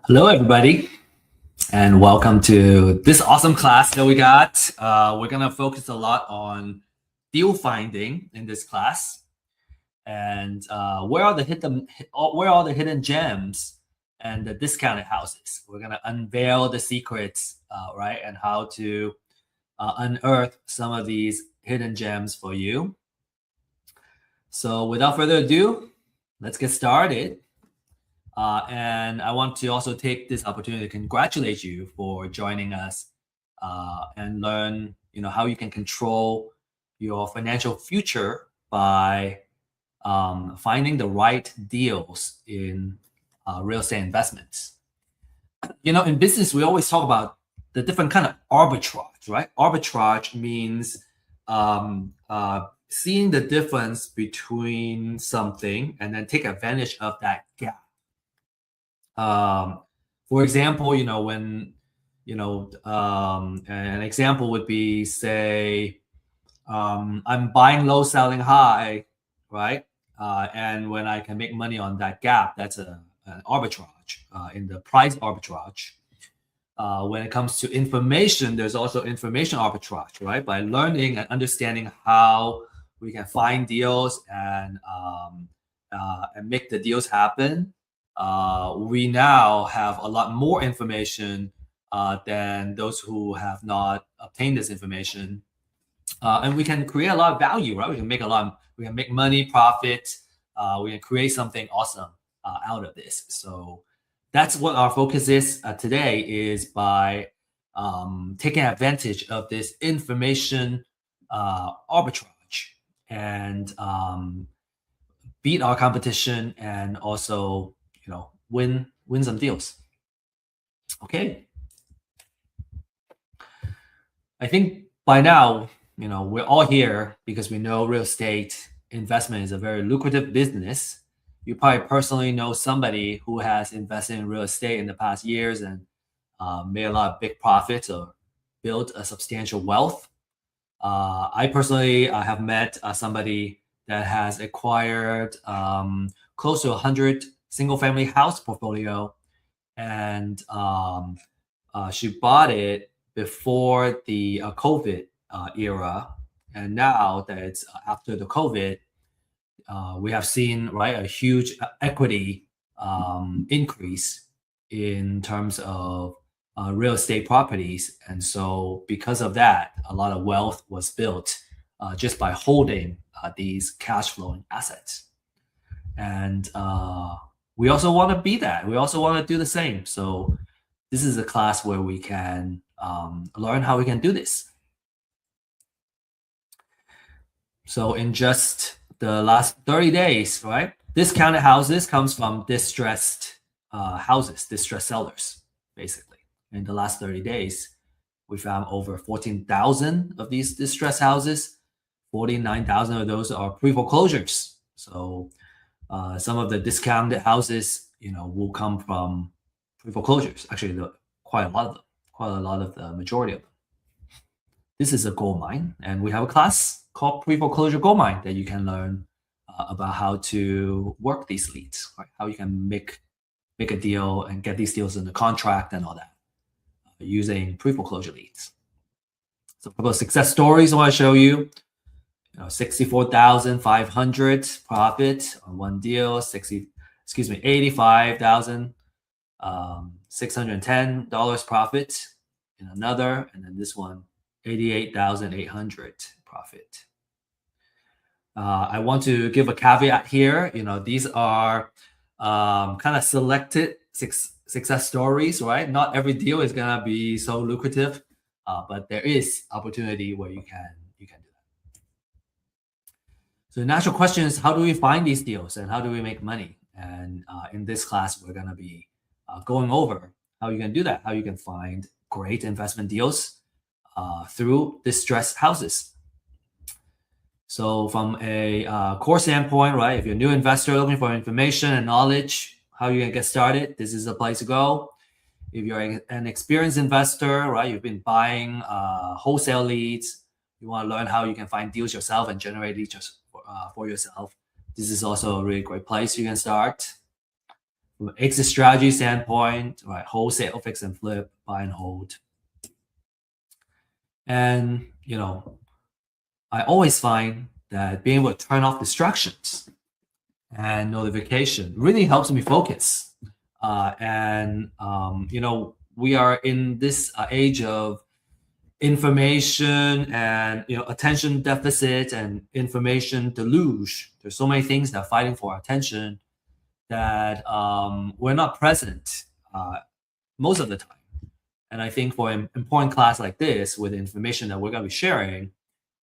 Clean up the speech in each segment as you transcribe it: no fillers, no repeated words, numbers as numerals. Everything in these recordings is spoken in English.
Hello, everybody, and welcome to this awesome class that we got. We're going to focus a lot on deal finding in this class, and where are the hidden gems and the discounted houses. We're going to unveil the secrets, right, and how to unearth some of these hidden gems for you. So, without further ado, let's get started. And I want to also take this opportunity to congratulate you for joining us and learn, how you can control your financial future by finding the right deals in real estate investments. In business, we always talk about the different kind of arbitrage, right? Arbitrage means seeing the difference between something and then take advantage of that gap. For example, an example would be, say, I'm buying low, selling high, right? And when I can make money on that gap, that's an arbitrage in the price arbitrage. When it comes to information, there's also information arbitrage, right? By learning and understanding how we can find deals and make the deals happen. We now have a lot more information than those who have not obtained this information, and we can create a lot of value, right? We can make money, profit. We can create something awesome out of this. So that's what our focus is today, is by taking advantage of this information arbitrage and beat our competition and also win some deals. Okay. I think by now, we're all here because we know real estate investment is a very lucrative business. You probably personally know somebody who has invested in real estate in the past years and made a lot of big profits or built a substantial wealth. I personally have met somebody that has acquired close to 100 single-family house portfolio, and she bought it before the COVID era, and now that it's after the COVID, we have seen a huge equity increase in terms of real estate properties, and so because of that, a lot of wealth was built just by holding these cash flowing assets, and we also want to be that. We also want to do the same. So this is a class where we can learn how we can do this. So in just the last 30 days, right? Discounted houses comes from distressed houses, distressed sellers, basically. In the last 30 days, we found over 14,000 of these distressed houses. 49,000 of those are pre-foreclosures. So some of the discounted houses, will come from pre-foreclosures. Actually, quite a lot of the majority of them. This is a gold mine, and we have a class called pre-foreclosure gold mine that you can learn about how to work these leads, right? How you can make a deal and get these deals in the contract and all that using pre-foreclosure leads. So a couple of success stories I want to show you. 64,500 profit on one deal, $85,610 profit in another, and then this one, 88,800 profit. I want to give a caveat here. These are kind of selected success stories, right? Not every deal is gonna be so lucrative, but there is opportunity where you can do that. So the natural question is, how do we find these deals and how do we make money? And in this class, we're going to be going over how you can do that, how you can find great investment deals through distressed houses. So from a course standpoint, right, if you're a new investor looking for information and knowledge, how you can get started, this is the place to go. If you're an experienced investor, right, you've been buying wholesale leads, you want to learn how you can find deals yourself and generate leads for yourself, this is also a really great place you can start. from an exit strategy standpoint, right? Wholesale, fix and flip, buy and hold. And, I always find that being able to turn off distractions and notification really helps me focus. We are in this age of information and attention deficit and information deluge. There's so many things that are fighting for our attention that we're not present most of the time. And I think for an important class like this, with the information that we're going to be sharing,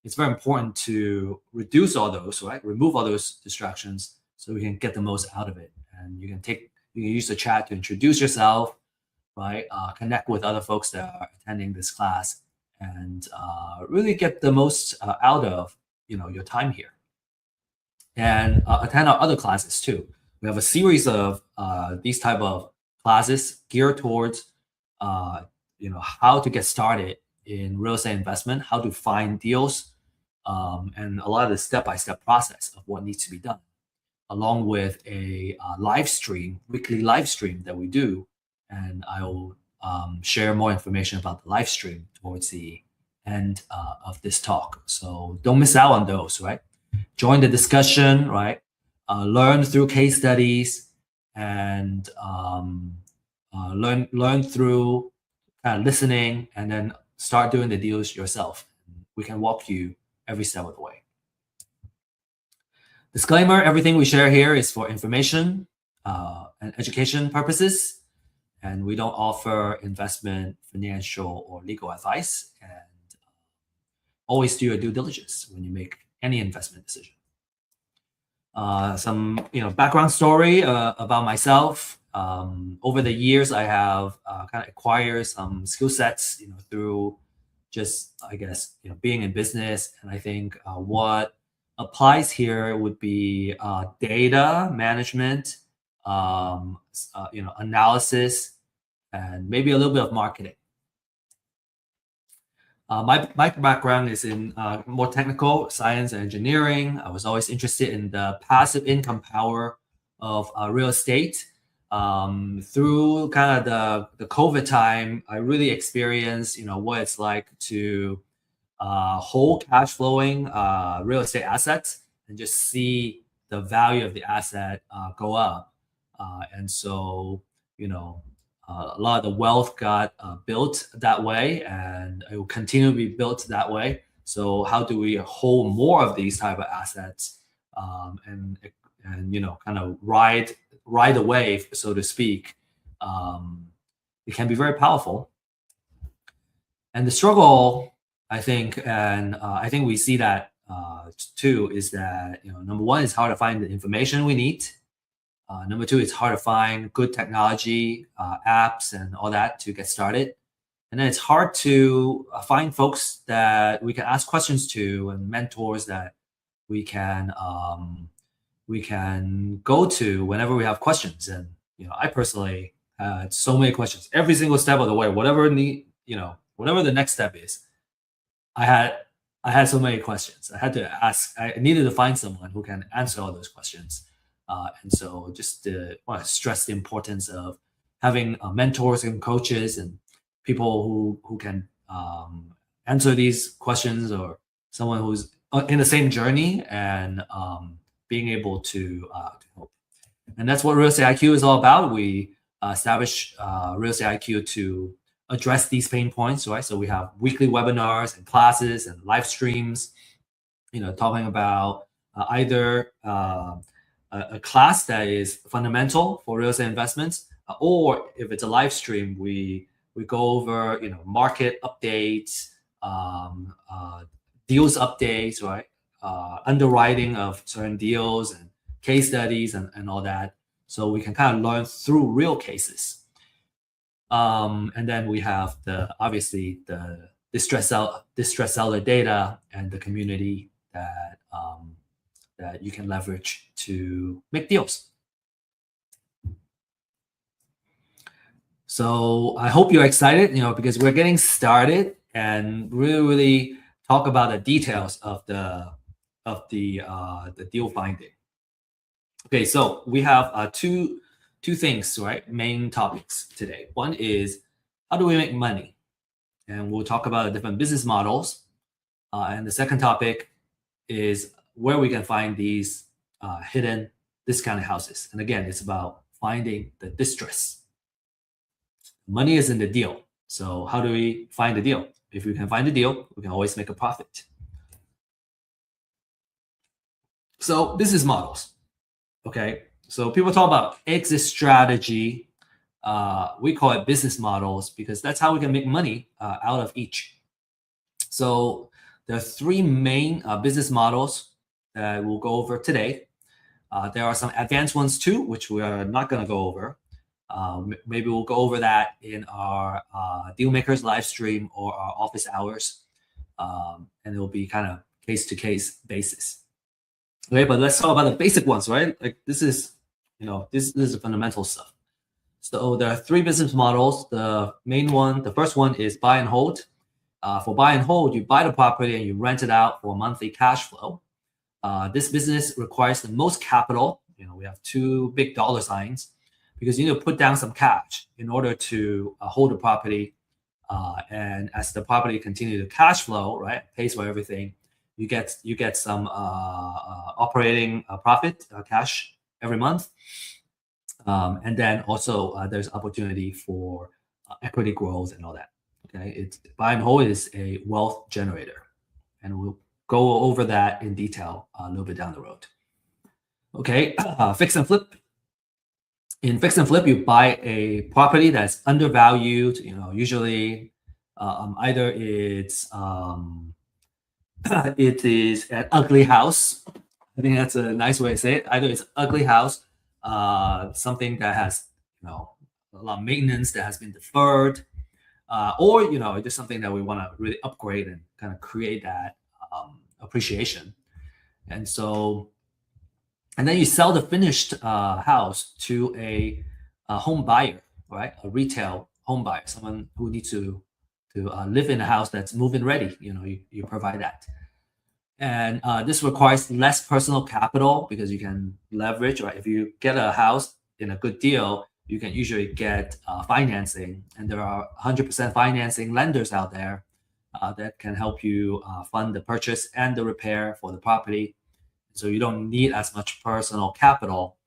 it's very important to reduce all those, right? Remove all those distractions so we can get the most out of it. And you can use the chat to introduce yourself, right? Connect with other folks that are attending this class, and really get the most out of your time here. And attend our other classes too. We have a series of these type of classes geared towards how to get started in real estate investment, how to find deals, and a lot of the step-by-step process of what needs to be done, along with a weekly live stream that we do. And I will share more information about the live stream towards the end of this talk. So don't miss out on those, right? Join the discussion, right? Learn through case studies, and learn through kind of listening, and then start doing the deals yourself. We can walk you every step of the way. Disclaimer, everything we share here is for information and education purposes, and we don't offer investment, financial, or legal advice. And always do your due diligence when you make any investment decision. Some background story about myself. Over the years, I have kind of acquired some skill sets, through just, I guess, being in business. And I think what applies here would be data management, analysis, and maybe a little bit of marketing. My background is in more technical science and engineering. I was always interested in the passive income power of real estate. Through kind of the COVID time, I really experienced, what it's like to hold cash flowing real estate assets and just see the value of the asset go up. And so, a lot of the wealth got built that way, and it will continue to be built that way. So how do we hold more of these type of assets, and kind of ride the wave, so to speak? It can be very powerful. And the struggle, I think, and I think we see that too, is that number one, it's hard to find the information we need. Number two, it's hard to find good technology, apps, and all that to get started. And then it's hard to find folks that we can ask questions to, and mentors that we can go to whenever we have questions. And I personally had so many questions every single step of the way. Whatever the next step is, I had so many questions. I had to ask. I needed to find someone who can answer all those questions. And so just want to stress the importance of having mentors and coaches and people who can answer these questions, or someone who's in the same journey, and being able to help. And that's what Real Estate IQ is all about. We establish Real Estate IQ to address these pain points, right? So we have weekly webinars and classes and live streams, talking about either a class that is fundamental for real estate investments, or if it's a live stream, we go over market updates, deals updates, right? Underwriting of certain deals and case studies and all that, so we can kind of learn through real cases. And then we have obviously the distress seller data and the community that you can leverage to make deals. So I hope you're excited, because we're getting started and really talk about the details of the deal finding. Okay, so we have two two things, right? Main topics today. One is how do we make money? And we'll talk about the different business models. And the second topic is where we can find these hidden discounted houses. And again, it's about finding the distress. Money is in the deal. So how do we find the deal? If we can find the deal, we can always make a profit. So business models. Okay. So people talk about exit strategy. We call it business models because that's how we can make money out of each. So there are three main business models that we'll go over today. There are some advanced ones too, which we are not going to go over. Maybe we'll go over that in our Dealmakers live stream or our office hours. And it will be kind of case-to-case basis. Okay, but let's talk about the basic ones, right? Like this is the fundamental stuff. So there are three business models. The main one, the first one is buy and hold. For buy and hold, you buy the property and you rent it out for monthly cash flow. This business requires the most capital. We have two big dollar signs because you need to put down some cash in order to hold the property. And as the property continues to cash flow, right, pays for everything, you get some operating profit, cash every month. And then also there's opportunity for equity growth and all that. Okay, it's buy and hold is a wealth generator, and we'll go over that in detail a little bit down the road. Okay, fix and flip. In fix and flip, you buy a property that's undervalued. Usually either it's it is an ugly house. I think that's a nice way to say it. Either it's an ugly house, something that has a lot of maintenance that has been deferred. Or just something that we want to really upgrade and kind of create that appreciation. And then you sell the finished house to a home buyer, right? A retail home buyer, someone who needs to live in a house that's move-in ready. You provide that. And this requires less personal capital because you can leverage, right? If you get a house in a good deal, you can usually get financing, and there are 100% financing lenders out there that can help you fund the purchase and the repair for the property. So you don't need as much personal capital,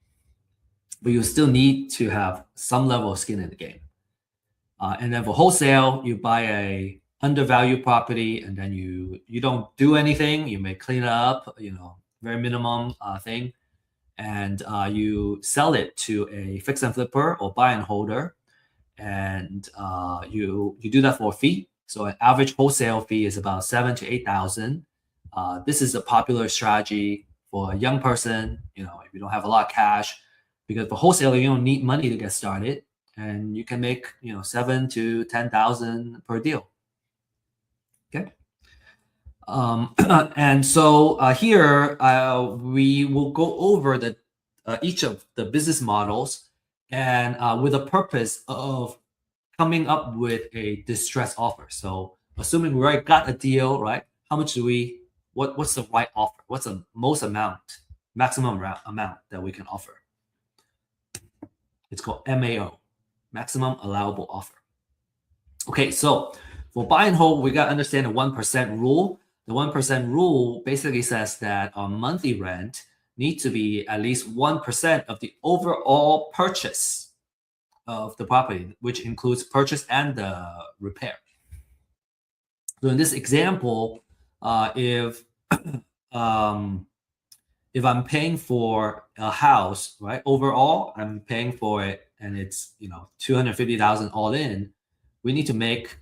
but you still need to have some level of skin in the game. And then for wholesale, you buy a undervalued property, and then you don't do anything. You may clean it up, very minimum thing. And you sell it to a fix and flipper or buy and holder, and you do that for a fee. So an average wholesale fee is about $7,000 to $8,000. This is a popular strategy for a young person. If you don't have a lot of cash, because for wholesaler you don't need money to get started, and you can make $7,000 to $10,000 per deal. Okay. And so here we will go over each of the business models, and with the purpose of coming up with a distress offer. So assuming we already got a deal, right? How much do what's the right offer? What's the maximum amount that we can offer? It's called MAO, maximum allowable offer. Okay, so for buy and hold, we got to understand the 1% rule. The 1% rule basically says that our monthly rent needs to be at least 1% of the overall purchase of the property, which includes purchase and the repair. So in this example, if I'm paying for a house, right, overall, I'm paying for it, and it's $250,000 all in, we need to make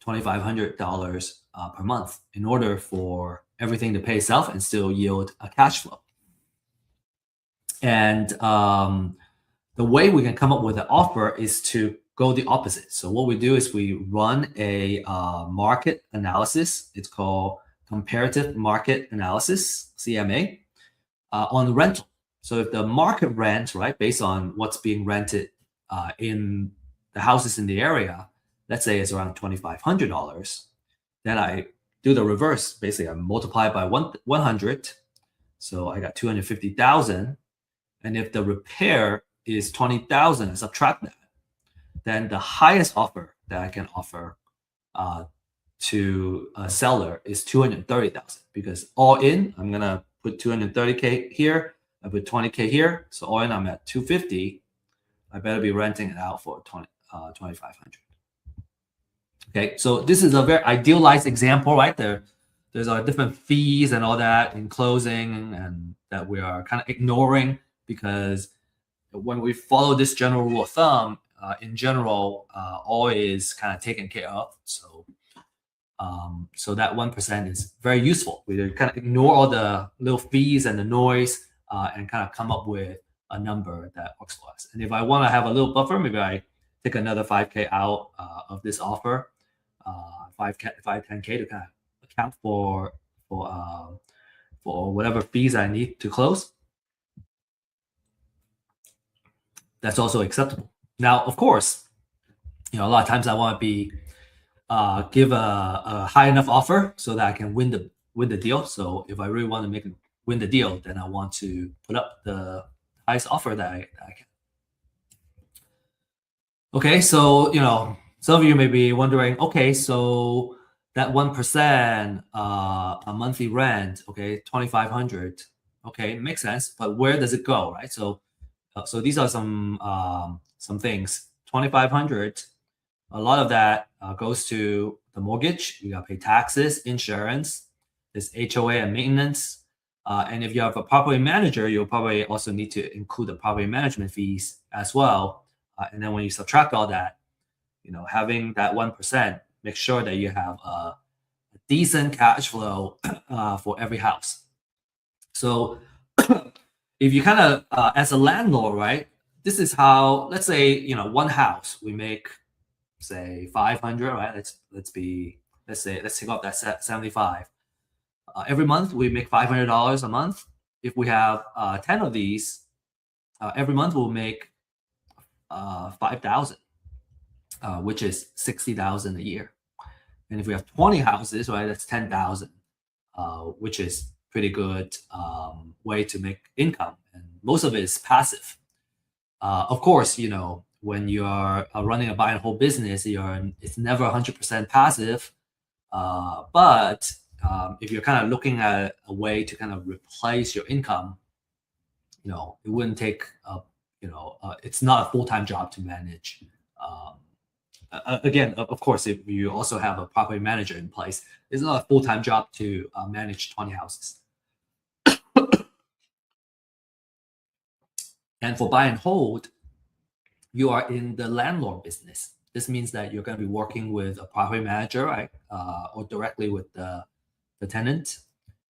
$2,500 per month in order for everything to pay itself and still yield a cash flow. And the way we can come up with an offer is to go the opposite. So what we do is we run a market analysis. It's called comparative market analysis, CMA, on rental. So if the market rent, right, based on what's being rented in the houses in the area, let's say it's around $2,500, then I do the reverse. Basically, I multiply by 100. So I got 250,000. And if the repair is 20,000, subtract that, then the highest offer that I can offer to a seller is 230,000, because all in, I'm gonna put 230K here, I put 20K here, so all in I'm at 250. I better be renting it out for 2,500. Okay, so this is a very idealized example, right? There's different fees and all that in closing, and that we are kind of ignoring, because when we follow this general rule of thumb, in general, all is kind of taken care of. So that 1% is very useful. We kind of ignore all the little fees and the noise, and kind of come up with a number that works for us. And if I want to have a little buffer, maybe I take another 5K out of this offer, 10K to kind of account for whatever fees I need to close. That's also acceptable. Now, of course, a lot of times I want to be give a high enough offer so that I can win the deal. So if I really want to win the deal, then I want to put up the highest offer that I can. Okay, so some of you may be wondering, okay, so that 1%, a monthly rent, okay, 2,500, okay, makes sense, but where does it go, right? So these are some things. 2,500. A lot of that goes to the mortgage. You got to pay taxes, insurance, there's HOA and maintenance. And if you have a property manager, you'll probably also need to include the property management fees as well. And then when you subtract all that, having that 1%, make sure that you have a decent cash flow for every house. So if you kind of, as a landlord, right, this is how, let's say, one house, we make, say 500, right? Let's take off that 75. Every month we make $500 a month. If we have 10 of these, every month we'll make 5,000, which is 60,000 a year. And if we have 20 houses, right, that's 10,000, which is pretty good way to make income. And most of it is passive. Of course, when you're running a buy and hold business, it's never 100% passive. But if you're kind of looking at a way to kind of replace your income, it wouldn't take, it's not a full-time job to manage. Again, of course, if you also have a property manager in place, it's not a full-time job to manage 20 houses. And for buy and hold, you are in the landlord business. This means that you're going to be working with a property manager, right, or directly with the tenant.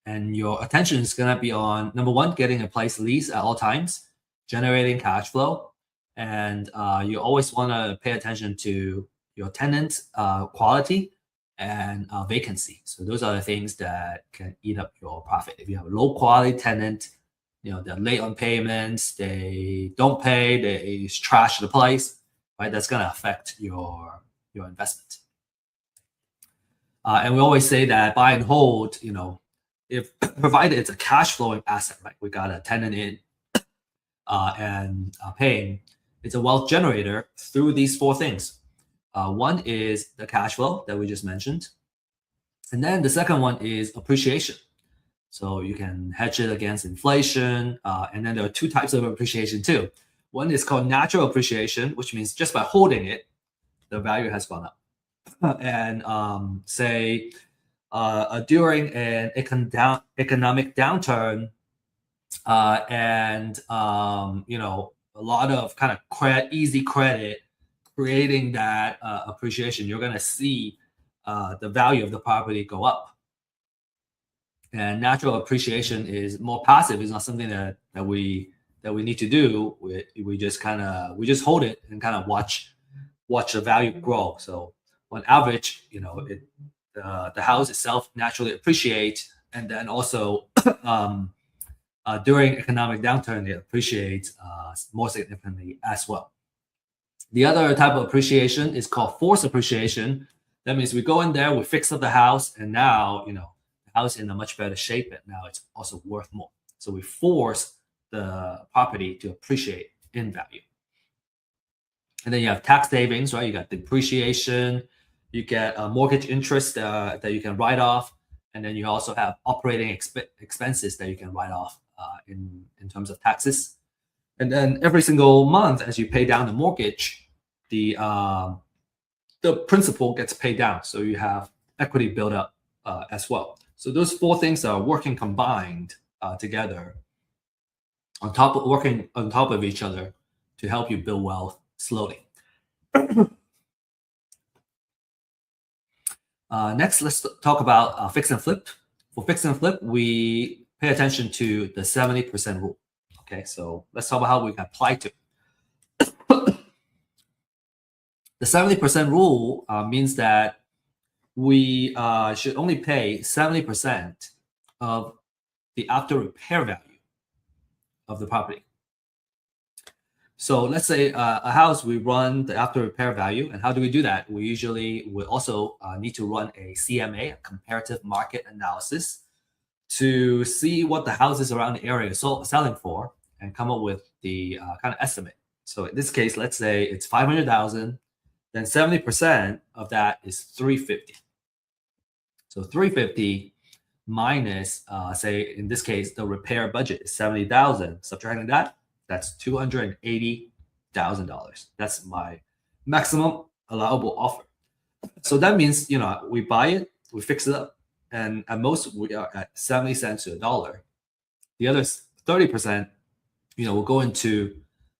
And your attention is going to be on, number one, getting a place lease at all times, generating cash flow. And you always want to pay attention to your tenant quality and vacancy. So those are the things that can eat up your profit. If you have a low quality tenant, they're late on payments, they don't pay, they trash the place, right? That's going to affect your investment. And we always say that buy and hold, if provided it's a cash flowing asset, right? We got a tenant in and paying, it's a wealth generator through these four things. One is the cash flow that we just mentioned. And then the second one is appreciation. So you can hedge it against inflation. And then there are two types of appreciation too. One is called natural appreciation, which means just by holding it, the value has gone up. And say during an economic downturn, and a lot of kind of easy credit creating that appreciation, you're going to see the value of the property go up. And natural appreciation is more passive. It's not something that we need to do. We just hold it and kind of watch the value grow. So on average, the house itself naturally appreciates, and then also during economic downturn, it appreciates more significantly as well. The other type of appreciation is called forced appreciation. That means we go in there, we fix up the house, and now the house is in a much better shape, and now it's also worth more. So we force the property to appreciate in value. And then you have tax savings, right? You got depreciation, you get mortgage interest that you can write off, and then you also have operating expenses that you can write off in terms of taxes. And then every single month, as you pay down the mortgage, the principal gets paid down, so you have equity build up as well. So those four things are working combined together, working on top of each other to help you build wealth slowly. Next, let's talk about fix and flip. For fix and flip, we pay attention to the 70% rule. Okay, so let's talk about how we can apply to it. The 70% rule means that we should only pay 70% of the after repair value of the property. So let's say a house, we run the after repair value. And how do we do that? We usually will also need to run a CMA, a comparative market analysis, to see what the houses around the area are selling for and come up with the kind of estimate. So in this case, let's say it's 500,000, then 70% of that is 350. So 350 minus, say in this case, the repair budget is 70,000. Subtracting that, that's $280,000. That's my maximum allowable offer. So that means, we buy it, we fix it up, and at most we are at 70 cents to $1. The other 30%, will go into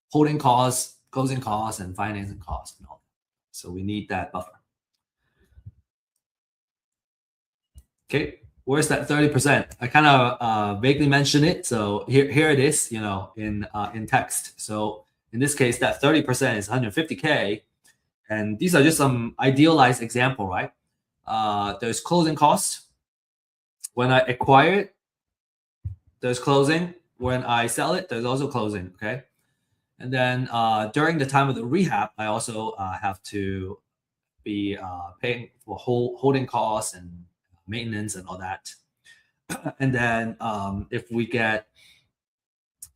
holding costs, closing costs, and financing costs and all that. So we need that buffer. Okay, where's that 30%? I kind of vaguely mentioned it. So here it is, in text. So in this case, that 30% is 150K. And these are just some idealized example, right? There's closing costs. When I acquire it, there's closing. When I sell it, there's also closing, okay? And then during the time of the rehab, I also have to be paying for holding costs and maintenance and all that. And then if we get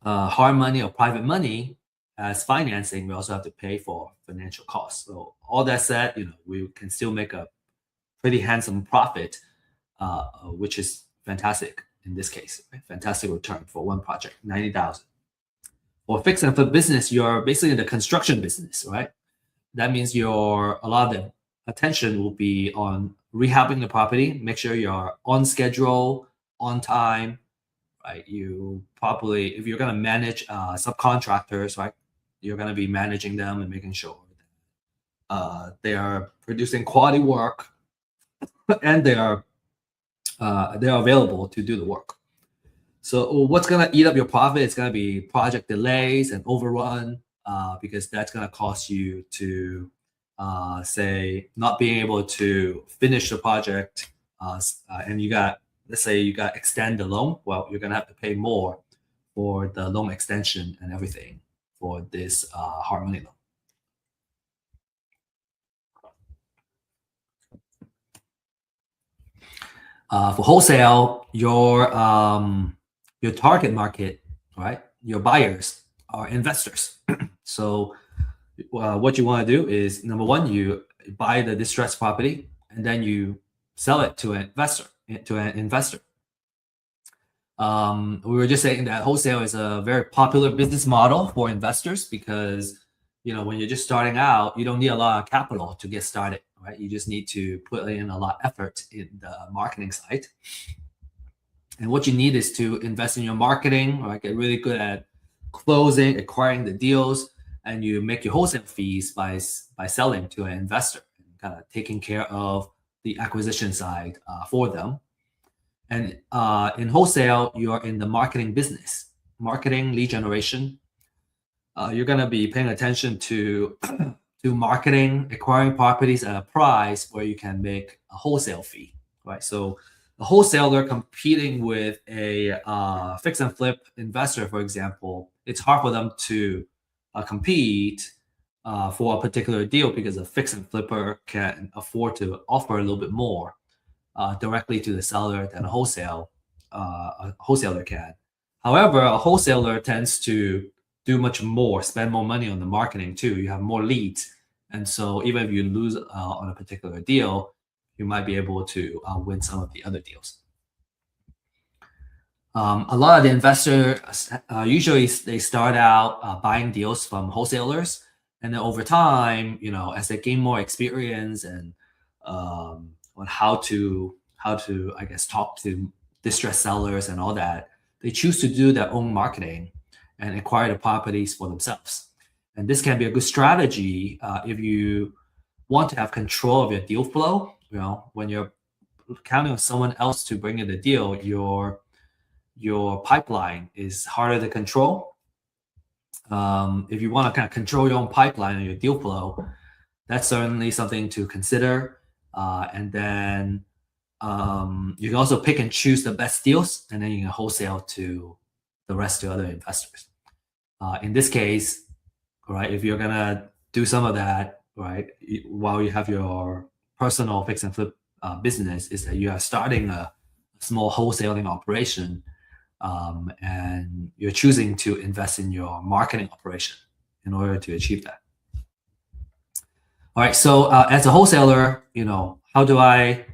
hard money or private money as financing, we also have to pay for financial costs. So all that said, we can still make a pretty handsome profit, which is fantastic in this case. Right? Fantastic return for one project, 90,000. For fix and flip business, you're basically in the construction business, right? That means a lot of the attention will be on rehabbing the property, make sure you're on schedule, on time, right? You probably, if you're going to manage subcontractors, right, you're going to be managing them and making sure they are producing quality work and they are available to do the work. So what's going to eat up your profit? It's going to be project delays and overrun because that's going to cost you to say not being able to finish the project and let's say you got extend the loan. Well, you're going to have to pay more for the loan extension and everything for this hard money loan. For wholesale, your target market, right? Your buyers are investors. So what you want to do is, number one, you buy the distressed property and then you sell it to an investor. We were just saying that wholesale is a very popular business model for investors because when you're just starting out, you don't need a lot of capital to get started, right? You just need to put in a lot of effort in the marketing side. And what you need is to invest in your marketing, right? Get really good at closing, acquiring the deals, and you make your wholesale fees by selling to an investor, kind of taking care of the acquisition side for them. And in wholesale, you're in the marketing business, marketing, lead generation. You're going to be paying attention to marketing, acquiring properties at a price where you can make a wholesale fee, right? So a wholesaler competing with a fix and flip investor, for example, it's hard for them to compete for a particular deal because a fix and flipper can afford to offer a little bit more directly to the seller than a wholesaler can. However, a wholesaler tends to do much more, spend more money on the marketing too. You have more leads. And so even if you lose on a particular deal, you might be able to win some of the other deals. A lot of the investors usually they start out buying deals from wholesalers, and then over time, as they gain more experience and on how to I guess talk to distressed sellers and all that, they choose to do their own marketing and acquire the properties for themselves. And this can be a good strategy if you want to have control of your deal flow. When you're counting on someone else to bring in the deal, your pipeline is harder to control. If you want to kind of control your own pipeline and your deal flow, that's certainly something to consider. And then you can also pick and choose the best deals, and then you can wholesale to the rest to other investors. In this case, right, if you're gonna do some of that, right, while you have your personal fix and flip business, is that you are starting a small wholesaling operation, and you're choosing to invest in your marketing operation in order to achieve that. All right, so as a wholesaler, how do I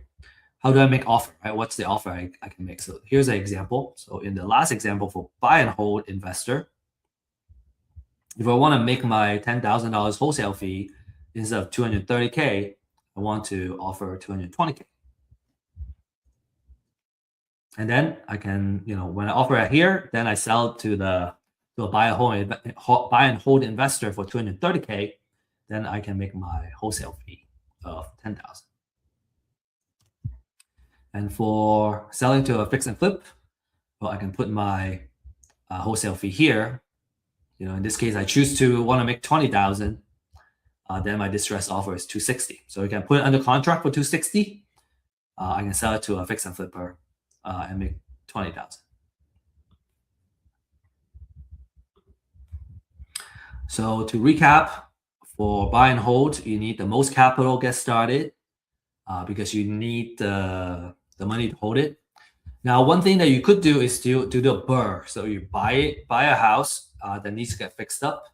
make offer, right? What's the offer I can make? So here's an example. So in the last example for buy and hold investor, if I want to make my $10,000 wholesale fee instead of $230K, I want to offer $220K. And then I can, when I offer it here, then I sell it to a buy and hold investor for $230K. Then I can make my wholesale fee of $10,000. And for selling to a fix and flip, well, I can put my wholesale fee here. In this case, I choose to want to make $20,000. Then my distress offer is $260. So you can put it under contract for $260. I can sell it to a fix and flipper and make $20,000. So to recap, for buy and hold, you need the most capital to get started because you need the money to hold it. Now, one thing that you could do is to do a BRRRR. So you buy a house that needs to get fixed up.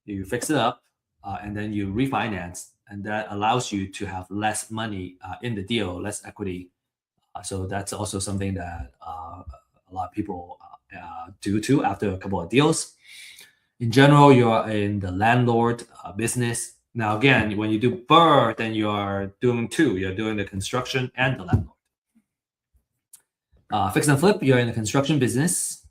You fix it up, and then you refinance, and that allows you to have less money in the deal, less equity. So that's also something that a lot of people do too after a couple of deals. In general, you are in the landlord business. Now, again, when you do BRRRR, then you are doing two. You're doing the construction and the landlord. Fix and flip, you're in the construction business.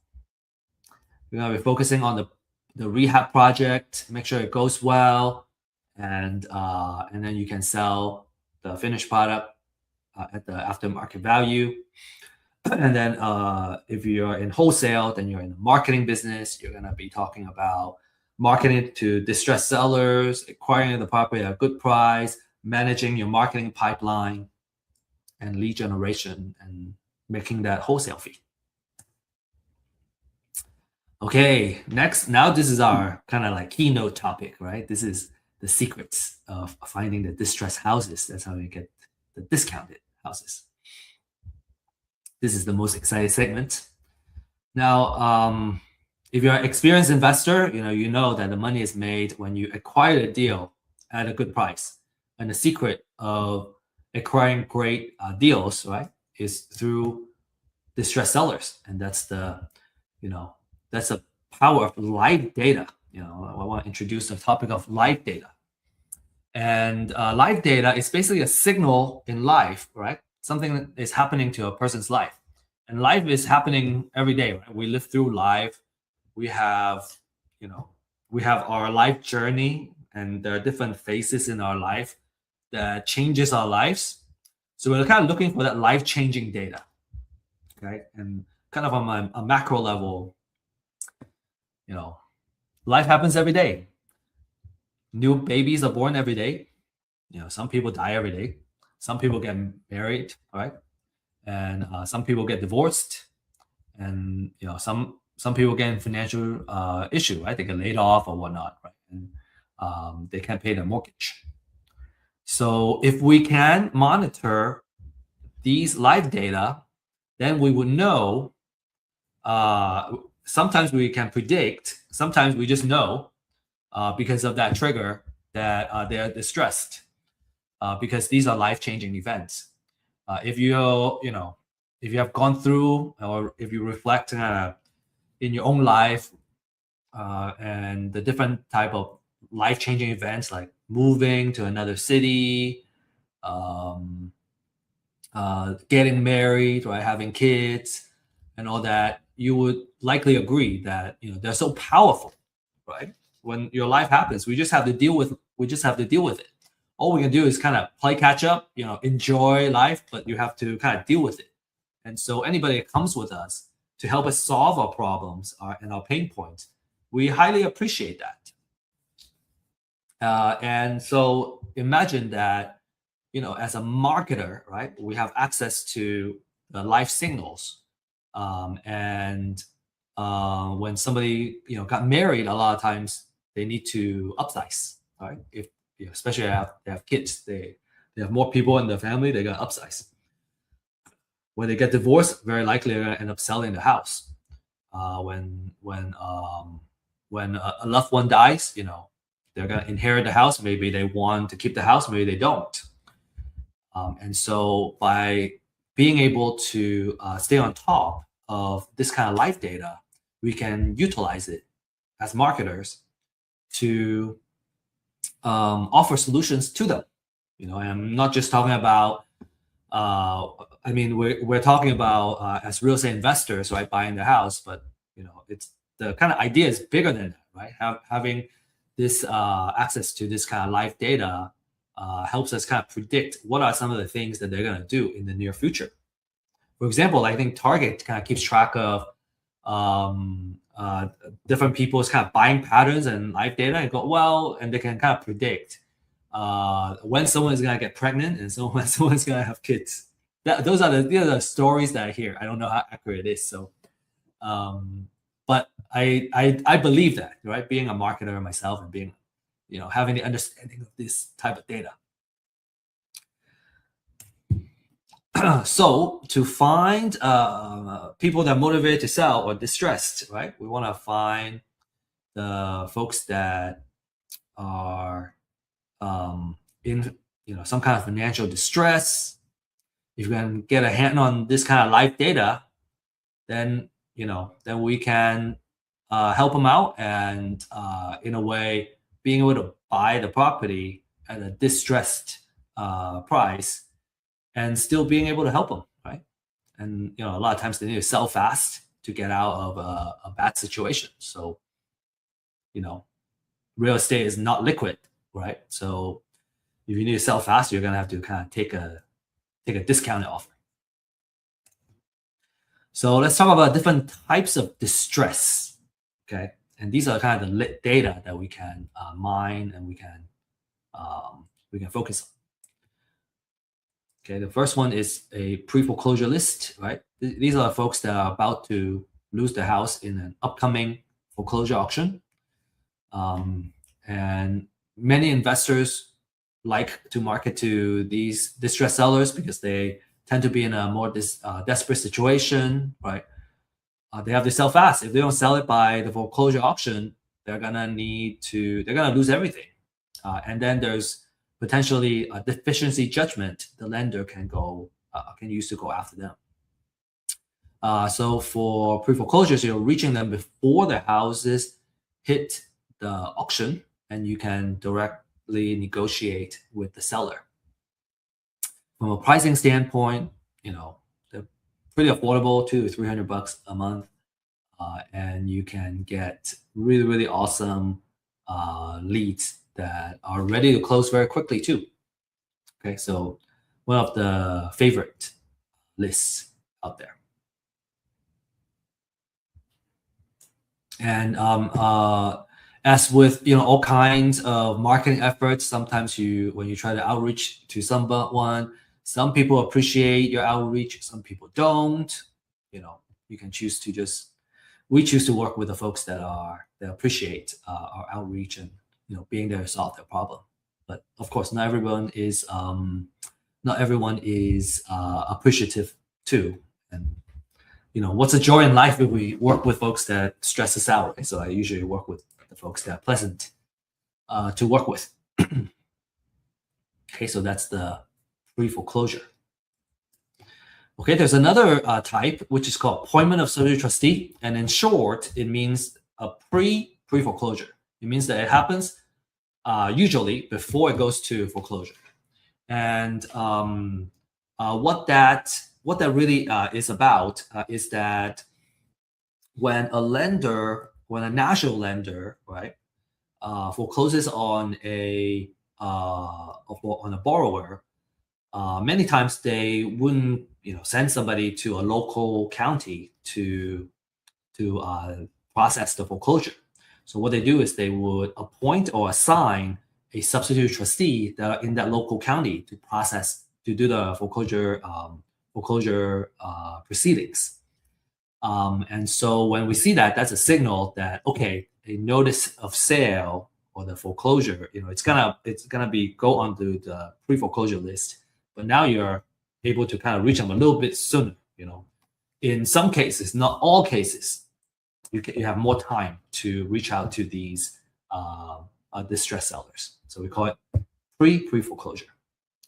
You're going to be focusing on the rehab project, make sure it goes well, and then you can sell the finished product at the aftermarket value. And then if you're in wholesale, then you're in the marketing business. You're going to be talking about marketing to distressed sellers, acquiring the property at a good price, managing your marketing pipeline, and lead generation, and making that wholesale fee. Okay, next, now this is our kind of like keynote topic, right? This is the secrets of finding the distressed houses. That's how you get the discounted houses. This is the most exciting segment. Now, if you're an experienced investor, you know that the money is made when you acquire a deal at a good price. And the secret of acquiring great deals, right, is through distressed sellers. And that's the power of live data. I want to introduce the topic of live data. And live data is basically a signal in life, right? Something that is happening to a person's life. And life is happening every day, right? We live through life. We have our life journey, and there are different phases in our life that changes our lives. So we're kind of looking for that life-changing data, okay? And kind of on a macro level, life happens every day. New babies are born every day. Some people die every day. Some people get married, right? And some people get divorced, and some people get in financial issue, right? They get laid off or whatnot, right? And they can't pay their mortgage. So if we can monitor these live data, then we would know sometimes we can predict, sometimes we just know because of that trigger that they're distressed because these are life-changing events. If if you have gone through, or if you reflect in your own life and the different type of life-changing events like moving to another city, um, getting married, right, having kids, and all that, you would likely agree that they're so powerful, right? When your life happens, we just have to deal with it. All we can do is kind of play catch up, enjoy life, but you have to kind of deal with it. And so anybody that comes with us to help us solve our problems and our pain points, we highly appreciate that. And so imagine that, as a marketer, right, we have access to the life signals. And when somebody, got married, a lot of times they need to upsize, right? If especially if they have kids, they have more people in the family, they got to upsize. When they get divorced, very likely they're going to end up selling the house. When a loved one dies, they're going to inherit the house. Maybe they want to keep the house, maybe they don't. And so by being able to stay on top of this kind of life data, we can utilize it as marketers to offer solutions to them. And I'm not just talking about, we're talking about as real estate investors, right, buying the house, but it's the kind of idea is bigger than that, right? Having this access to this kind of life data helps us kind of predict what are some of the things that they're going to do in the near future. For example, I think Target kind of keeps track of different people's kind of buying patterns and life data, and they can kind of predict when someone is going to get pregnant and when someone's going to have kids. Those are the stories that I hear. I don't know how accurate it is. So, but I believe that, right? Being a marketer myself and being, having the understanding of this type of data. So to find people that are motivated to sell or distressed, right? We want to find the folks that are in some kind of financial distress. If you can get a hand on this kind of life data, then then we can help them out, and in a way, being able to buy the property at a distressed price, and still being able to help them, right? And a lot of times they need to sell fast to get out of a bad situation. So real estate is not liquid, right? So if you need to sell fast, you're gonna have to kind of take a discounted offer. So let's talk about different types of distress, okay? And these are kind of the data that we can mine and we can focus on. Okay, the first one is a pre-foreclosure list, right? These are folks that are about to lose their house in an upcoming foreclosure auction. And many investors like to market to these distressed sellers because they tend to be in a more desperate situation, right? They have to sell fast. If they don't sell it by the foreclosure auction, they're gonna lose everything. And then there's potentially a deficiency judgment the lender can use to go after them. So for pre-foreclosures, you're reaching them before the houses hit the auction, and you can directly negotiate with the seller. From a pricing standpoint, they're pretty affordable, $200 to $300 a month, and you can get really, really awesome leads that are ready to close very quickly too. Okay, so one of the favorite lists out there. And as with all kinds of marketing efforts, sometimes when you try to outreach to someone, some people appreciate your outreach, some people don't. You can choose to we choose to work with the folks that appreciate our outreach and being there to solve their problem. But of course, not everyone is appreciative too. And what's a joy in life if we work with folks that stress us out, right? So I usually work with the folks that are pleasant to work with. Okay, so that's the pre-foreclosure. Okay, there's another type, which is called appointment of substitute trustee. And in short, it means a pre-foreclosure. It means that it happens usually before it goes to foreclosure. And what that really is about is that when a national lender, right, forecloses on a borrower, many times they wouldn't, send somebody to a local county to process the foreclosure. So what they do is they would appoint or assign a substitute trustee that are in that local county to do the foreclosure proceedings. And so when we see that, that's a signal that, okay, a notice of sale or the foreclosure, it's gonna go onto the pre-foreclosure list. But now you're able to kind of reach them a little bit sooner. In some cases, not all cases, you have more time to reach out to these distressed sellers. So we call it pre-foreclosure.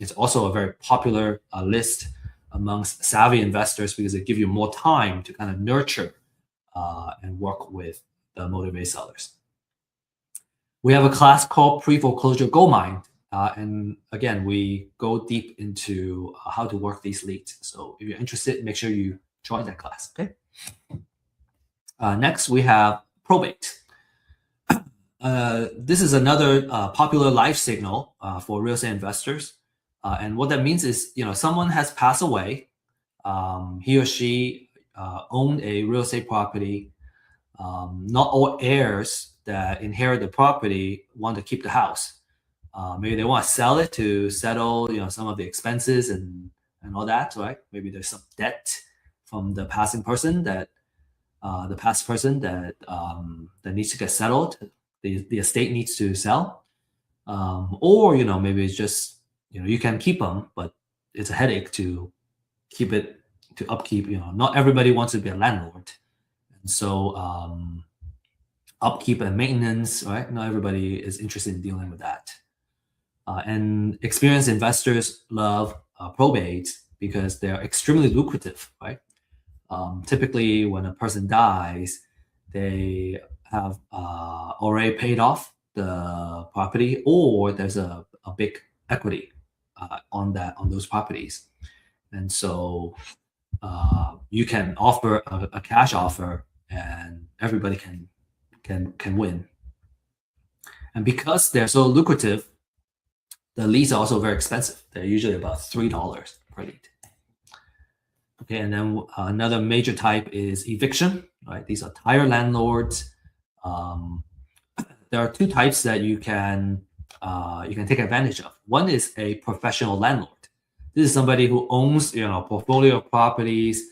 It's also a very popular list amongst savvy investors because it gives you more time to kind of nurture and work with the motivated sellers. We have a class called pre-foreclosure gold mine. And again, we go deep into how to work these leads. So if you're interested, make sure you join that class, okay? Next, we have probate. This is another popular life signal for real estate investors. And what that means is, someone has passed away. He or she owned a real estate property. Not all heirs that inherit the property want to keep the house. Maybe they want to sell it to settle, some of the expenses and all that, right? Maybe there's some debt from the passing person that that needs to get settled. The estate needs to sell, or maybe it's just you can keep them, but it's a headache to keep it to upkeep. Not everybody wants to be a landlord, and so upkeep and maintenance, right? Not everybody is interested in dealing with that. And experienced investors love probate because they're extremely lucrative, right? Typically, when a person dies, they have already paid off the property, or there's a big equity on those properties, and so you can offer a cash offer, and everybody can win. And because they're so lucrative, the leads are also very expensive. They're usually about $3 per lead. Okay, and then another major type is eviction, right? These are tire landlords. There are two types that you can take advantage of. One is a professional landlord. This is somebody who owns a portfolio of properties.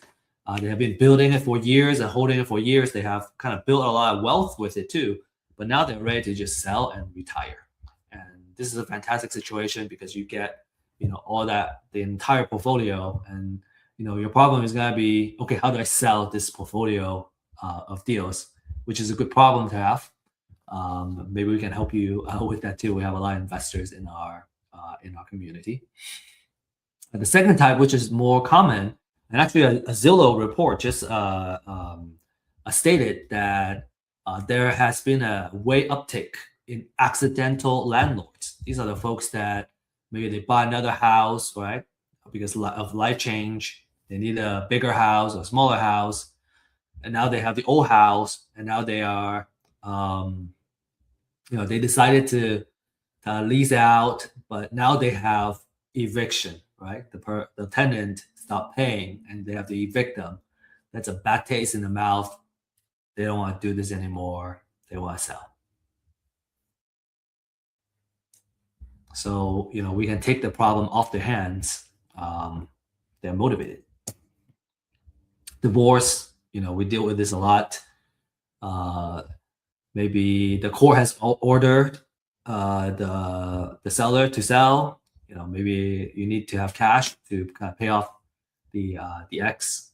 They have been building it for years and holding it for years. They have kind of built a lot of wealth with it too, but now they're ready to just sell and retire. And this is a fantastic situation because you get all that, the entire portfolio, and your problem is going to be, okay, how do I sell this portfolio of deals, which is a good problem to have. Maybe we can help you with that too. We have a lot of investors in our community. And the second type, which is more common, and actually a Zillow report just stated that there has been a way uptick in accidental landlords. These are the folks that maybe they buy another house, right? Because of life change, they need a bigger house or smaller house, and now they have the old house, and now they are, they decided to lease out, but now they have eviction, right? The tenant stopped paying, and they have to evict them. That's a bad taste in the mouth. They don't want to do this anymore. They want to sell. So we can take the problem off their hands. They're motivated. Divorce, we deal with this a lot. Maybe the court has ordered the seller to sell. Maybe you need to have cash to kind of pay off the ex,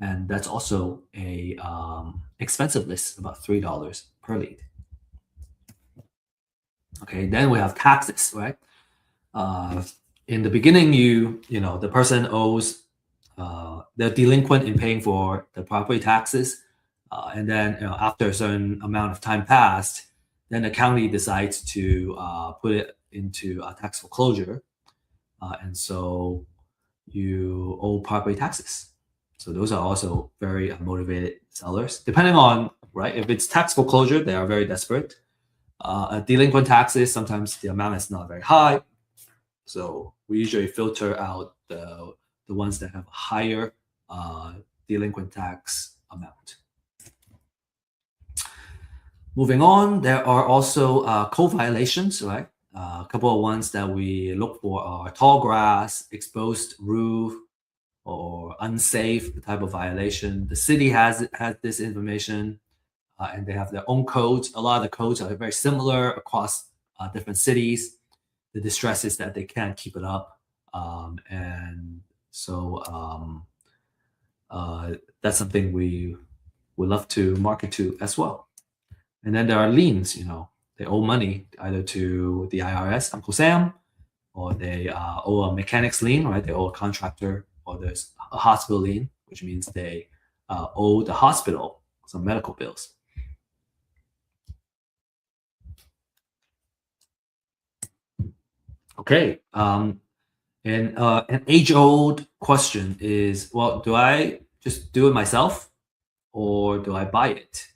And that's also a expensive list, about $3 per lead. Okay, then we have taxes, right? In the beginning, the person owes, they're delinquent in paying for the property taxes, and then after a certain amount of time passed, then the county decides to put it into a tax foreclosure, and so you owe property taxes. So those are also very motivated sellers. Depending on, right, if it's tax foreclosure, they are very desperate. Delinquent taxes, sometimes the amount is not very high. So we usually filter out the ones that have a higher delinquent tax amount. Moving on, there are also code violations, right? A couple of ones that we look for are tall grass, exposed roof, or unsafe type of violation. The city has this information, and they have their own codes. A lot of the codes are very similar across different cities. The distress is that they can't keep it up, and so that's something we would love to market to as well. And then there are liens. They owe money either to the IRS, Uncle Sam, or they owe a mechanics lien, right? They owe a contractor, or there's a hospital lien, which means they owe the hospital some medical bills. Okay. And an age-old question is, well, do I just do it myself, or do I buy it?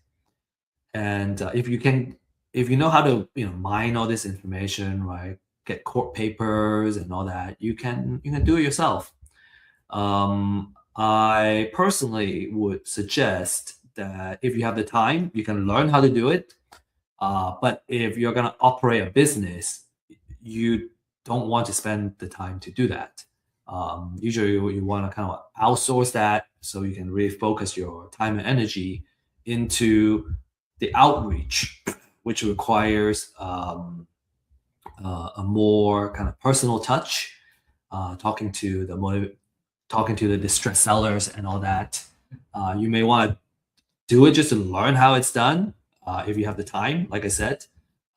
And if you know how to mine all this information, right? Get court papers and all that, you can do it yourself. I personally would suggest that if you have the time, you can learn how to do it. But if you're going to operate a business, you don't want to spend the time to do that. Usually, you want to kind of outsource that so you can really focus your time and energy into the outreach, which requires a more kind of personal touch, talking to the distressed sellers and all that. You may want to do it just to learn how it's done, if you have the time, like I said.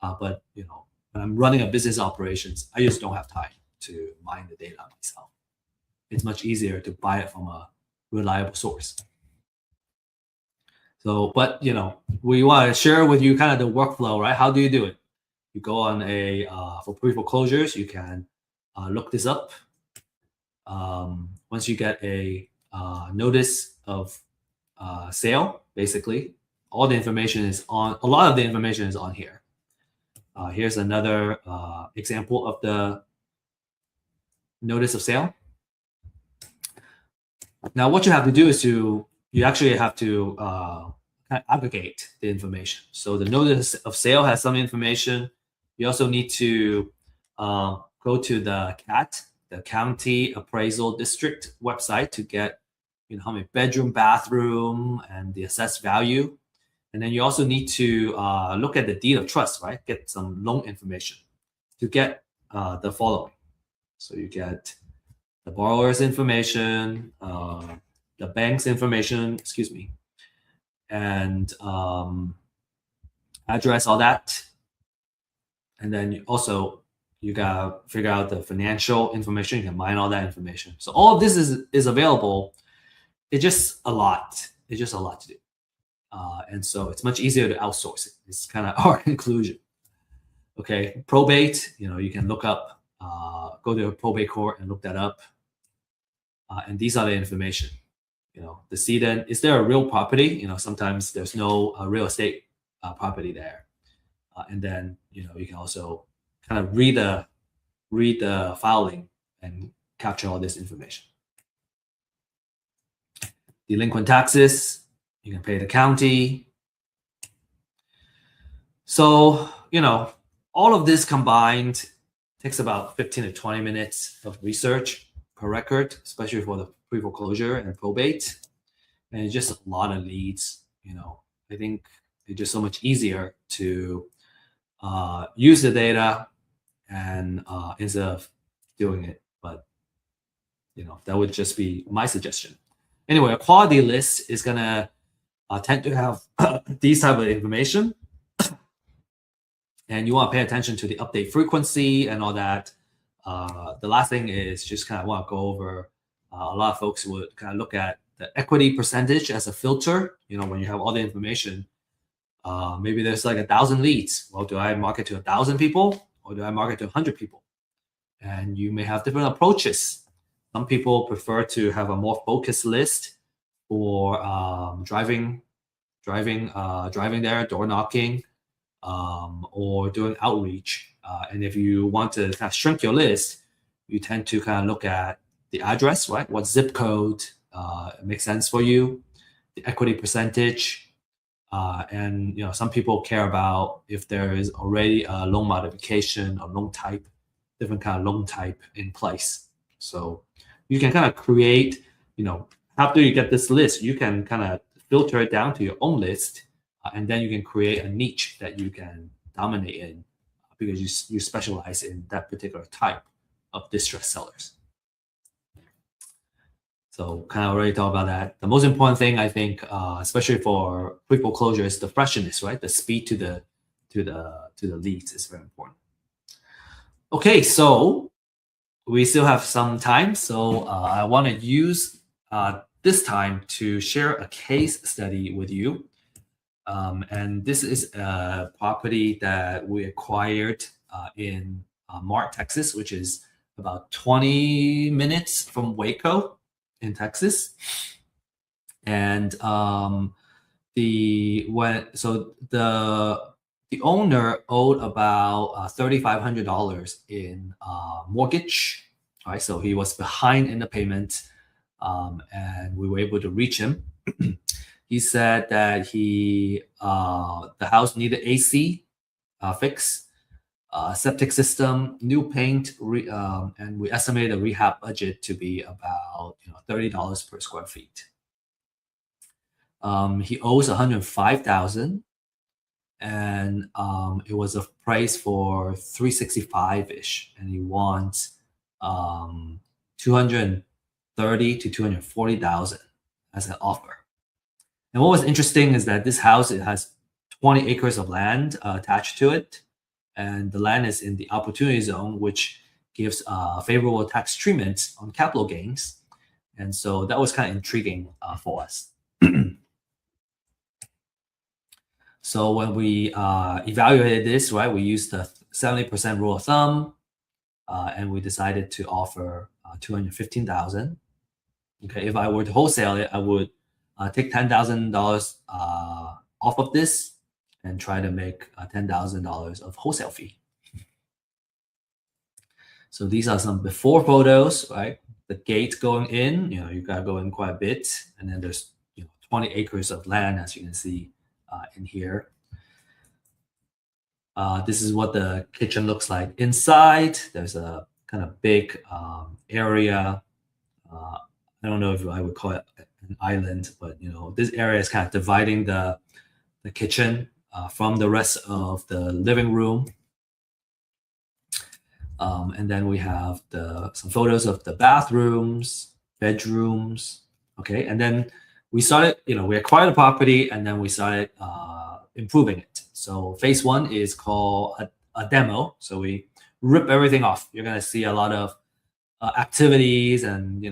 But when I'm running a business operations, I just don't have time to mine the data myself. It's much easier to buy it from a reliable source. So, but we want to share with you kind of the workflow, right? How do you do it? You go on for pre-foreclosures, you can look this up. Once you get a notice of sale, basically, a lot of the information is on here. Here's another example of the notice of sale. Now, what you have to do is you actually have to kind of aggregate the information. So the notice of sale has some information. You also need to go to the CAT, the County Appraisal District website, to get how many bedroom, bathroom, and the assessed value. And then you also need to look at the deed of trust, right? Get some loan information to get the following. So you get the borrower's information, the bank's information, and address, all that. And then you gotta figure out the financial information. You can mine all that information. So all of this is available. It's just a lot. It's just a lot to do. And so it's much easier to outsource it. It's kind of our conclusion. Okay, probate, you can look up, go to a probate court and look that up. And these are the information. The decedent, is there a real property? Sometimes there's no real estate property there. And then, you can also kind of read the filing and capture all this information. Delinquent taxes, you can pay the county. So, all of this combined takes about 15 to 20 minutes of research per record, especially for the pre-foreclosure and probate. And it's just a lot of leads. I think it's just so much easier to use the data and instead of doing it. But that would just be my suggestion. Anyway, a quality list is gonna tend to have these type of information, and you want to pay attention to the update frequency and all that. The last thing is just kind of want to go over. A lot of folks would kind of look at the equity percentage as a filter. When you have all the information, maybe there's like 1,000 leads. Well, do I market to 1,000 people or do I market to 100 people? And you may have different approaches. Some people prefer to have a more focused list for driving there, door knocking, or doing outreach. And if you want to kind of shrink your list, you tend to kind of look at the address, right? What zip code makes sense for you, the equity percentage, and some people care about if there is already a loan modification or loan type, different kind of loan type in place. So you can kind of create, after you get this list, you can kind of filter it down to your own list, and then you can create a niche that you can dominate in because you specialize in that particular type of distressed sellers. So kind of already talked about that. The most important thing, I think, especially for quick foreclosure, is the freshness, right? The speed to the leads is very important. Okay, so we still have some time, so I want to use this time to share a case study with you. And this is a property that we acquired in Mart, Texas, which is about 20 minutes from Waco in Texas. And the owner owed about $3,500 in mortgage. All right, so he was behind in the payment, and we were able to reach him. He said that the house needed AC fix, septic system, new paint, and we estimated a rehab budget to be about $30 per square feet. He owes $105,000, and it was a price for $365-ish, and he wants $230,000 to $240,000 as an offer. And what was interesting is that this house, it has 20 acres of land attached to it, and the land is in the opportunity zone, which gives favorable tax treatment on capital gains. And so that was kind of intriguing for us. So when we evaluated this, right, we used the 70% rule of thumb, and we decided to offer $215,000. Okay, if I were to wholesale it, I would take $10,000 off of this and try to make $10,000 of wholesale fee. So these are some before photos, right? The gate going in, you got to go in quite a bit, and then there's 20 acres of land, as you can see in here. This is what the kitchen looks like inside. There's a kind of big area. I don't know if I would call it an island, but this area is kind of dividing the kitchen from the rest of the living room. And then we have some photos of the bathrooms, bedrooms. Okay, and then we started, we acquired the property, and then we started improving it. So phase one is called a demo. So we rip everything off. You're gonna see a lot of activities and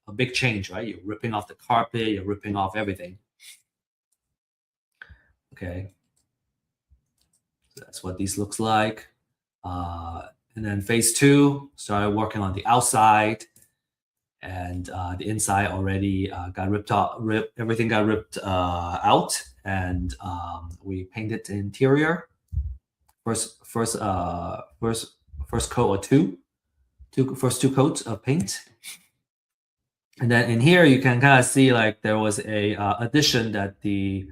a big change, right? You're ripping off the carpet, you're ripping off everything. Okay, so that's what these looks like. And then phase two, started working on the outside, and the inside already got ripped off. Everything got ripped out, and we painted the interior. First coat or first two coats of paint. And then in here, you can kind of see like there was a addition that the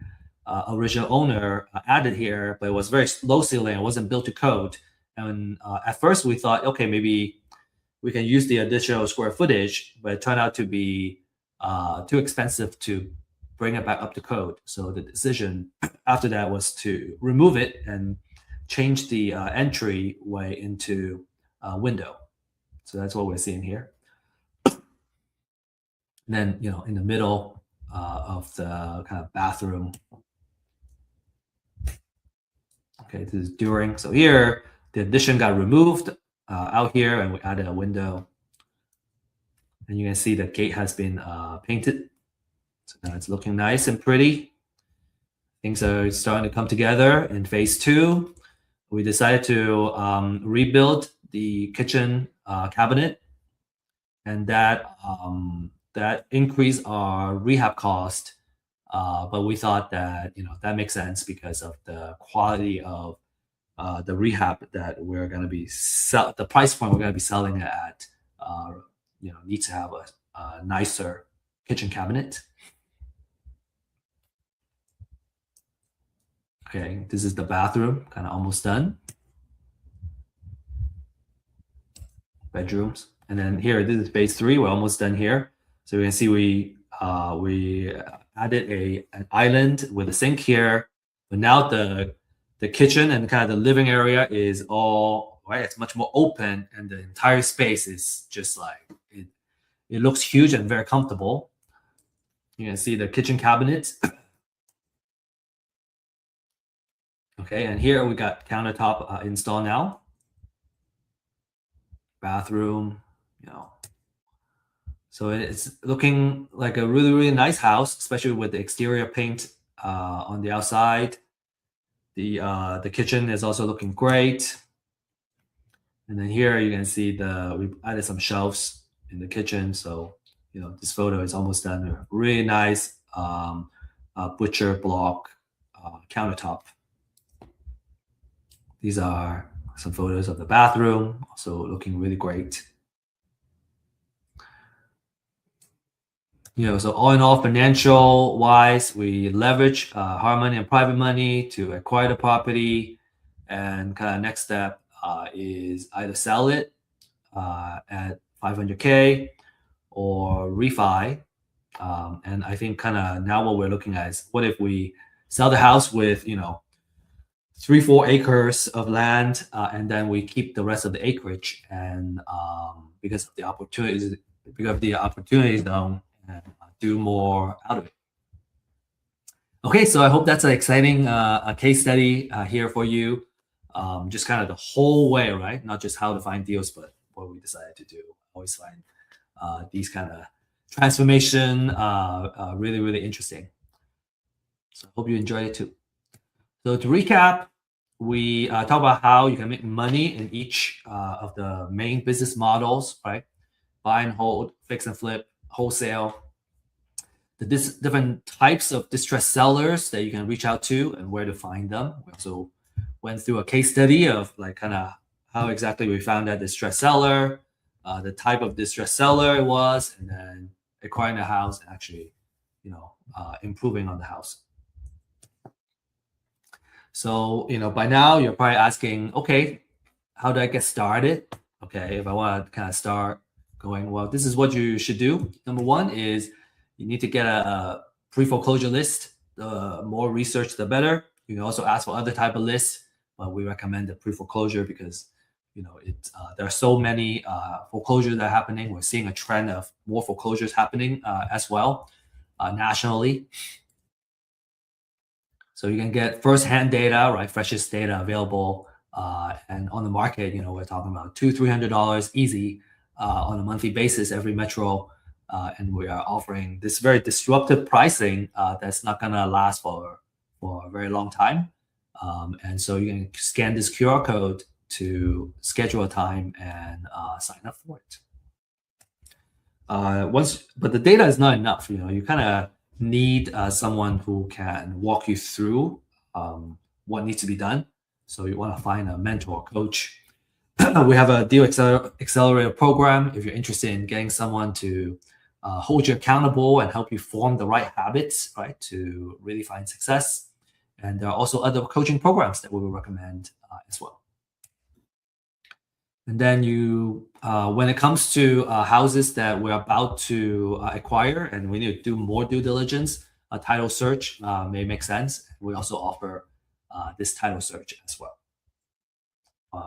original owner added here, but it was very low ceiling. It wasn't built to code. And at first we thought, okay, maybe we can use the additional square footage, but it turned out to be too expensive to bring it back up to code. So the decision after that was to remove it and change the entryway into a window. So that's what we're seeing here. And then, in the middle of the kind of bathroom. Okay, this is during. So here, the addition got removed out here, and we added a window. And you can see the gate has been painted. So now it's looking nice and pretty. Things are starting to come together in phase 2. We decided to rebuild the kitchen cabinet, and that increased our rehab cost. But we thought that that makes sense because of the quality of the rehab that we're going to be the price point we're going to be selling it at. Needs to have a nicer kitchen cabinet. Okay, this is the bathroom, kind of almost done. Bedrooms, and then here, this is phase 3. We're almost done here. So you can see we added an island with a sink here, but now the kitchen and kind of the living area is all right. It's much more open, and the entire space is just like it looks huge and very comfortable. You can see the kitchen cabinet. Okay, and here we got countertop installed now. Bathroom, So it's looking like a really, really nice house, especially with the exterior paint on the outside. The kitchen is also looking great. And then here you can see we added some shelves in the kitchen. So, this photo is almost done. A really nice butcher block countertop. These are some photos of the bathroom, also looking really great. So all in all, financial wise, we leverage hard money and private money to acquire the property, and kind of next step is either sell it at 500K or refi. And I think kind of now what we're looking at is, what if we sell the house with 3-4 acres of land, and then we keep the rest of the acreage, and because of the opportunities zone, and do more out of it. Okay, so I hope that's an exciting case study here for you. Just kind of the whole way, right? Not just how to find deals, but what we decided to do. I always find these kind of transformation really, really interesting. So I hope you enjoyed it too. So to recap, we talk about how you can make money in each of the main business models, right? Buy and hold, fix and flip, wholesale. The different types of distressed sellers that you can reach out to and where to find them. We also went through a case study of like kind of how exactly we found that distressed seller, the type of distressed seller it was, and then acquiring the house and actually, improving on the house. So, by now you're probably asking, okay, how do I get started? Okay, if I want to kind of start going, well, this is what you should do. Number one is you need to get a pre-foreclosure list. The more research, the better. You can also ask for other type of lists, but we recommend the pre-foreclosure because, there are so many foreclosures that are happening. We're seeing a trend of more foreclosures happening as well nationally. So you can get first-hand data, right? Freshest data available, and on the market, we're talking about $200-$300 easy on a monthly basis every metro, and we are offering this very disruptive pricing that's not gonna last for a very long time. And so you can scan this QR code to schedule a time and sign up for it. But the data is not enough. You kind of need someone who can walk you through what needs to be done. So you want to find a mentor, coach. We have a deal accelerator program. If you're interested in getting someone to hold you accountable and help you form the right habits, right, to really find success. And there are also other coaching programs that we will recommend as well. And then when it comes to houses that we're about to acquire and we need to do more due diligence, a title search may make sense. We also offer this title search as well.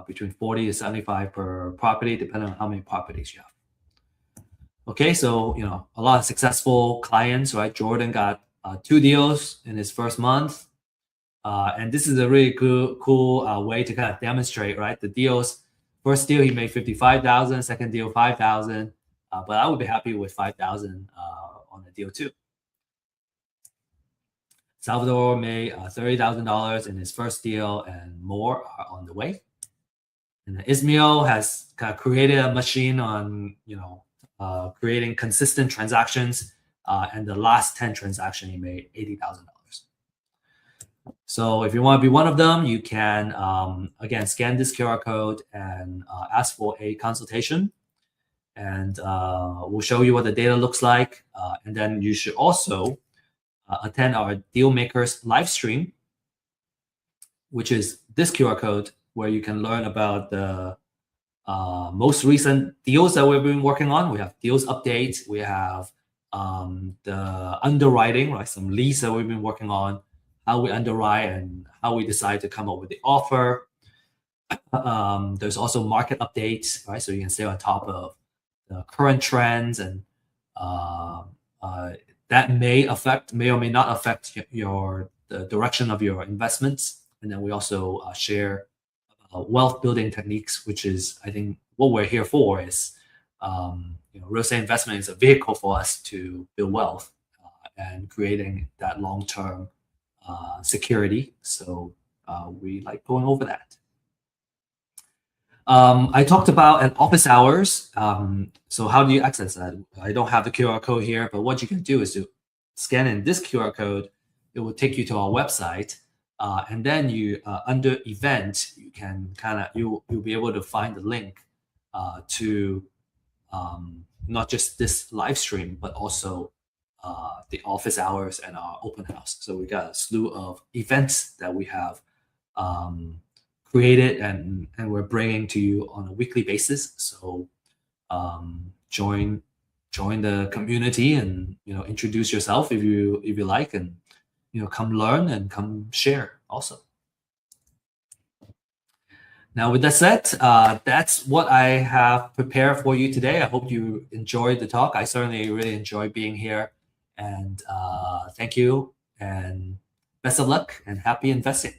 Between 40 to 75 per property, depending on how many properties you have. Okay, so a lot of successful clients, right? Jordan got 2 deals in his first month, and this is a really cool way to kind of demonstrate, right? The deals. First deal he made 55,000, second deal 5,000, but I would be happy with 5,000 on the deal too. Salvador made $30,000 in his first deal, and more are on the way. And Ismail has kind of created a machine on creating consistent transactions, and the last 10 transactions he made $80,000. So if you want to be one of them, you can again scan this QR code and ask for a consultation, and we'll show you what the data looks like. And then you should also attend our Deal Makers live stream, which is this QR code, where you can learn about the most recent deals that we've been working on. We have deals updates. We have the underwriting, right? Some leads that we've been working on, how we underwrite and how we decide to come up with the offer. There's also market updates, right? So you can stay on top of the current trends, and that may or may not affect the direction of your investments. And then we also share wealth building techniques, which is, I think, what we're here for. Is real estate investment is a vehicle for us to build wealth and creating that long-term security. So we like going over that. I talked about an office hours. So how do you access that? I don't have the QR code here, but what you can do is to scan in this QR code. It will take you to our website, and then you under event, you can you'll be able to find the link to not just this live stream, but also the office hours and our open house. So we got a slew of events that we have created and we're bringing to you on a weekly basis. So join the community and introduce yourself if you like, and come learn and come share also. Now, with that said, that's what I have prepared for you today. I hope you enjoyed the talk. I certainly really enjoyed being here, and thank you, and best of luck, and happy investing.